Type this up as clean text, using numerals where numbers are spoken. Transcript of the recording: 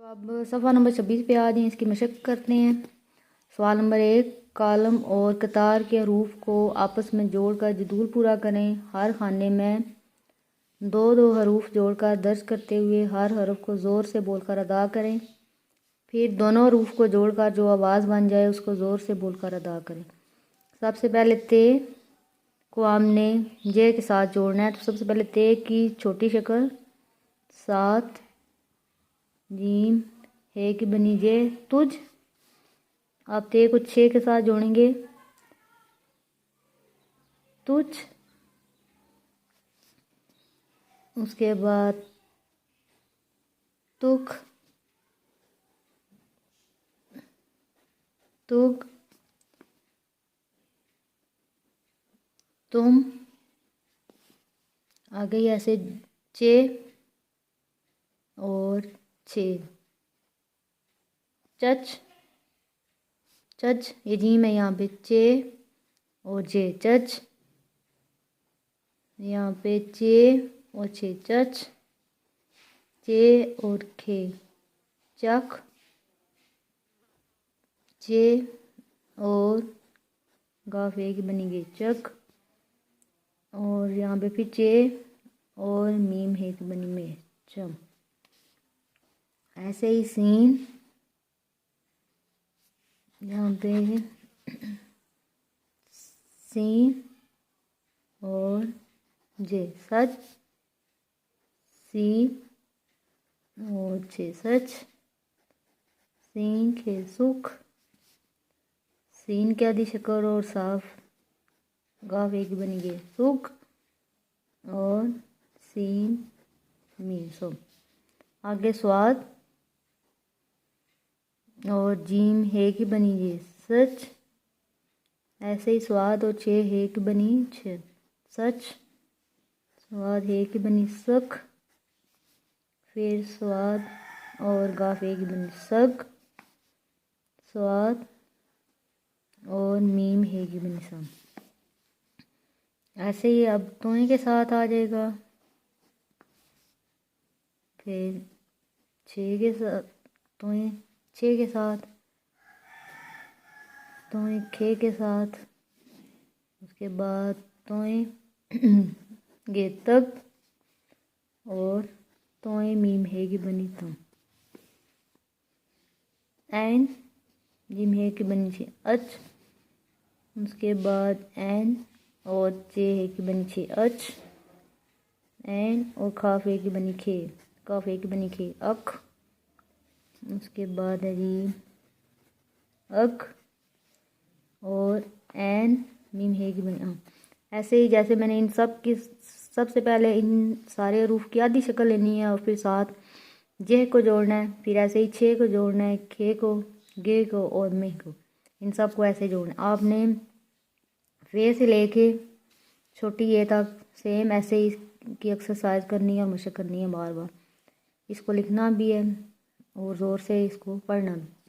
اب صفحہ نمبر 26 پہ آ جائیں، اس کی مشق کرتے ہیں۔ سوال نمبر 1، کالم اور قطار کے حروف کو آپس میں جوڑ کر جدول پورا کریں۔ ہر خانے میں دو حروف جوڑ کر درج کرتے ہوئے ہر حرف کو زور سے بول کر ادا کریں۔ پھر دونوں حروف کو جوڑ کر جو آواز بن جائے اس کو زور سے بول کر ادا کریں۔ سب سے پہلے تے کو ہم نے جے کے ساتھ جوڑنا ہے، تو سب سے پہلے تے کی چھوٹی شکل 7 جیم ہے کی بنی جے تجھ۔ آپ تے کو 6 کے ساتھ جوڑیں گے، تجھ۔ اس کے بعد تک، تگ، تم، آگے ایسے چے اور چھ، چچ، چچ، یہ جیم ہے یہاں پہ چے اور جے چچ، یہاں پہ چے اور چھ چچ، چے اور کھے چک، چے اور گاف ایک بنی گئی چک، اور یہاں پہ پھر چے اور میم ہے کہ بنی میں چم۔ ایسے ہی سین، یہاں پہ سین اور جے سچ، سین اور چھ سچ، سین کے سکھ، سین کی آدھی شکل اور صاف گاف ایک بنی گئے سکھ، اور سین میم سو۔ آگے سواد اور جیم ہے کی بنی جے سچ، ایسے ہی سواد اور چھ ہے کی بنی چھ سچ، سواد ہے کی بنی سکھ، پھر سواد اور گاف ہے کی بنی سگ، سواد اور میم ہے کی بنی سم۔ ایسے ہی اب توئیں کے ساتھ آ جائے گا، پھر چھ کے ساتھ توئیں، چھ کے ساتھ توئیں کھے کے ساتھ، اس کے بعد توئیں گے تک، اور توئیں میم ہے کی بنی تم، این جیم ہے کی بنی چھ اچ، اس کے بعد این اور چے ہے کی بنی چھ اچ، این اور کھاف ہے کی بنی کھے، کاف ہے کی بنی کھے اکھ، اس کے بعد ہے جی اکھ، اور این میم ہے کی بنی آم۔ ایسے ہی جیسے میں نے ان سب سے پہلے ان سارے حروف کی آدھی شکل لینی ہے، اور پھر ساتھ جے کو جوڑنا ہے، پھر ایسے ہی چھ کو جوڑنا ہے، کھے کو، گے کو اور مہ کو، ان سب کو ایسے جوڑنا ہے۔ آپ نے فے سے لے کے چھوٹی یہ تک سیم ایسے ہی کی ایکسرسائز کرنی ہے اور مشق کرنی ہے بار بار۔ اس کو لکھنا بھی ہے اور زور سے اس کو پڑھنا بھی۔